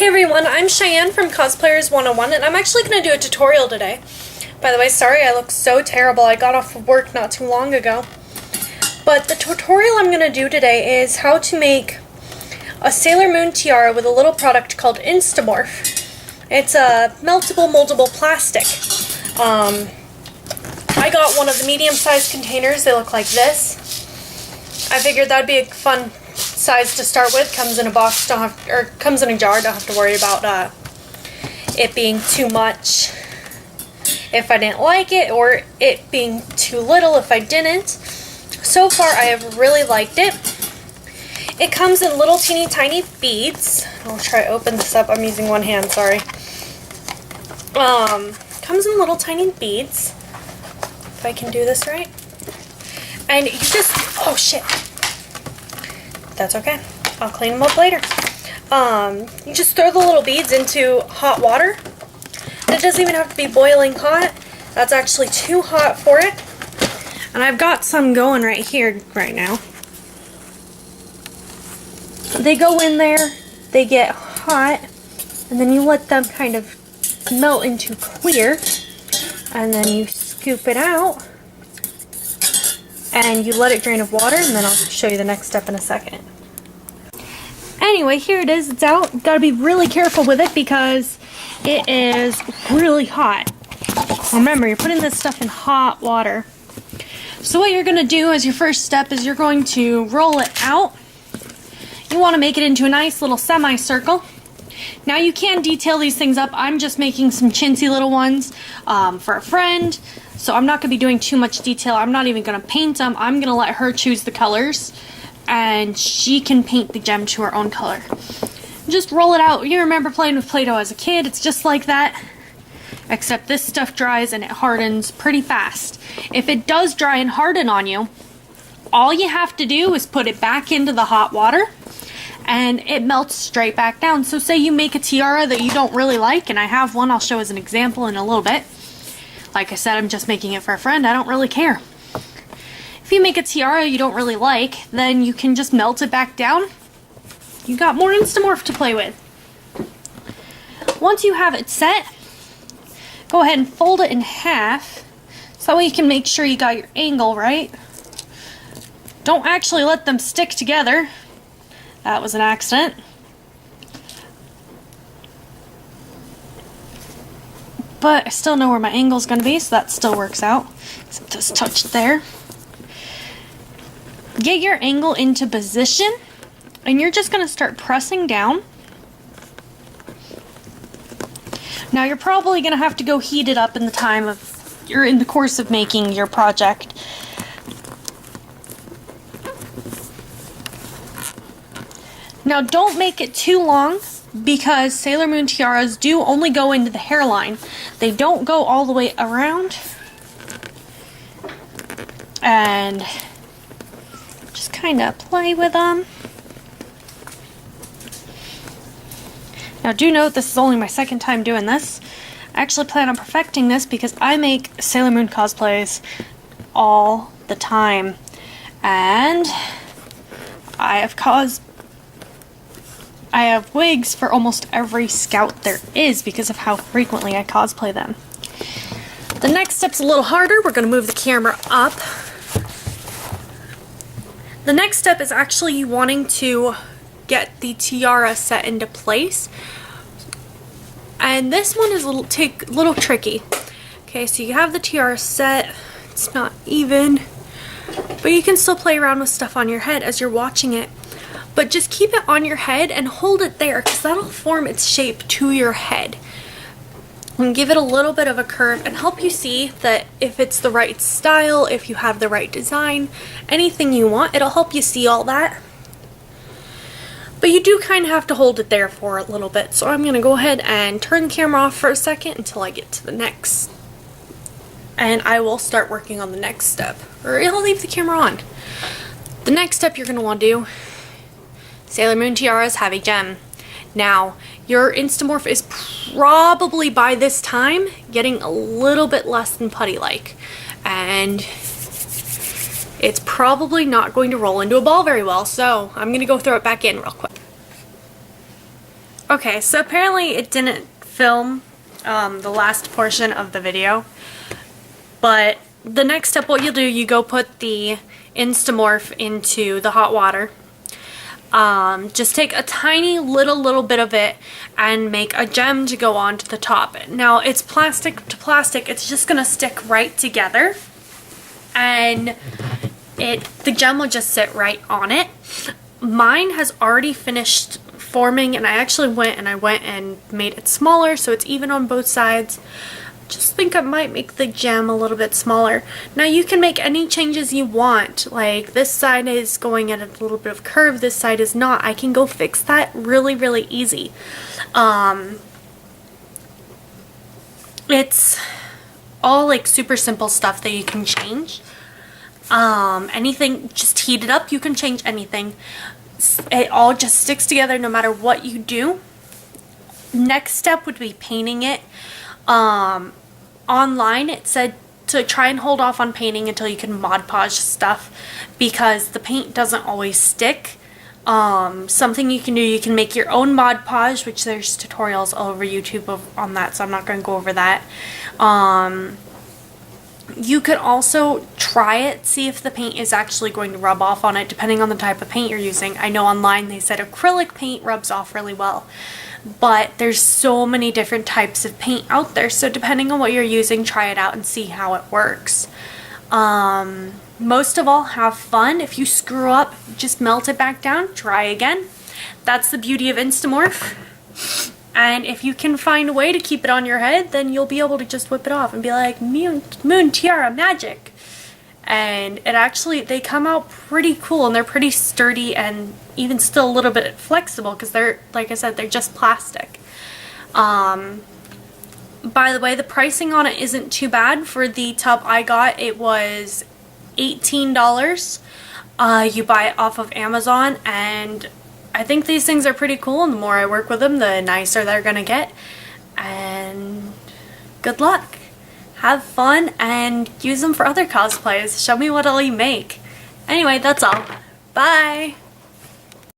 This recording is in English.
Hey everyone, I'm Cheyenne from Cosplayers 101 and I'm actually going to do a tutorial today. By the way, sorry I look so terrible. I got off of work not too long ago. But the tutorial I'm going to do today is how to make a Sailor Moon tiara with a little product called instamorph. It's a meltable, moldable plastic. I got one of the medium-sized containers. They look like this. I figured that'd be a fun size to start with. Comes in a box, comes in a jar. Don't have to worry about it being too much if I didn't like it, or it being too little if I didn't. So far, I have really liked it. It comes in little teeny tiny beads. I'll try to open this up. I'm using one hand. Sorry. Comes in little tiny beads. If I can do this right. And you just, oh shit. That's okay. I'll clean them up later. You just throw the little beads into hot water. It doesn't even have to be boiling hot. That's actually too hot for it. And I've got some going right here right now. They go in there, they get hot, and then you let them kind of melt into clear, and then you scoop it out, and you let it drain of water, and then I'll show you the next step in a second. Anyway, here it is. It's out. You've got to be really careful with it because it is really hot. Remember, you're putting this stuff in hot water. So what you're going to do as your first step is you're going to roll it out. You want to make it into a nice little semicircle. Now you can detail these things up. I'm just making some chintzy little ones for a friend. So I'm not going to be doing too much detail. I'm not even going to paint them. I'm going to let her choose the colors. And she can paint the gem to her own color. Just roll it out. You remember playing with Play-Doh as a kid. It's just like that. Except this stuff dries and it hardens pretty fast. If it does dry and harden on you, all you have to do is put it back into the hot water and it melts straight back down. So say you make a tiara that you don't really like, and I have one I'll show as an example in a little bit. Like I said, I'm just making it for a friend. I don't really care. If you make a tiara you don't really like, then you can just melt it back down. You got more instamorph to play with. Once you have it set, go ahead and fold it in half so that way you can make sure you got your angle right. Don't actually let them stick together. That was an accident. But I still know where my angle is going to be, so that still works out. So just touch it there. Get your angle into position, and you're just going to start pressing down. Now you're probably going to have to go heat it up in the course of making your project. Now don't make it too long because Sailor Moon tiaras do only go into the hairline. They don't go all the way around. And just kind of play with them. Now do note this is only my second time doing this. I actually plan on perfecting this because I make Sailor Moon cosplays all the time. And I have wigs for almost every scout there is because of how frequently I cosplay them. The next step's a little harder. We're going to move the camera up. The next step is actually wanting to get the tiara set into place. And this one is a little tricky. Okay, so you have the tiara set. It's not even, but you can still play around with stuff on your head as you're watching it. But just keep it on your head and hold it there because that'll form its shape to your head. And give it a little bit of a curve and help you see that if it's the right style, if you have the right design, anything you want, it'll help you see all that. But you do kind of have to hold it there for a little bit. So I'm going to go ahead and turn the camera off for a second until I get to the next. And I will start working on the next step. Or I'll leave the camera on. The next step you're going to want to do, Sailor Moon tiaras have a gem. Now, your instamorph is probably by this time getting a little bit less than putty-like. And it's probably not going to roll into a ball very well, so I'm going to go throw it back in real quick. Okay, so apparently it didn't film the last portion of the video, but the next step, what you'll do, you go put the instamorph into the hot water. Just take a tiny little bit of it and make a gem to go onto the top. Now it's plastic to plastic, it's just gonna stick right together, and the gem will just sit right on it. Mine has already finished forming, and I actually went and made it smaller so it's even on both sides. Just think I might make the gem a little bit smaller. Now you can make any changes you want, like this side is going at a little bit of curve, this side is not. I can go fix that really easy. It's all like super simple stuff that you can change. Anything, just heat it up, you can change anything. It all just sticks together no matter what you do. Next step would be painting it. Online it said to try and hold off on painting until you can Mod Podge stuff, because the paint doesn't always stick. Something you can do, you can make your own Mod Podge, which there's tutorials all over YouTube on that, so I'm not going to go over that. You could also try it, see if the paint is actually going to rub off on it, depending on the type of paint you're using. I know online they said acrylic paint rubs off really well, but there's so many different types of paint out there, so depending on what you're using, try it out and see how it works. Most of all, have fun. If you screw up, just melt it back down, try again. That's the beauty of instamorph. And if you can find a way to keep it on your head, then you'll be able to just whip it off and be like, Moon Tiara magic. And it actually, they come out pretty cool, and they're pretty sturdy and even still a little bit flexible, because they're, like I said, they're just plastic. By the way, the pricing on it isn't too bad. For the tub I got, it was $18. You buy it off of Amazon, and I think these things are pretty cool, and the more I work with them, the nicer they're gonna get. And good luck. Have fun and use them for other cosplays. Show me what all you make. Anyway, that's all. Bye!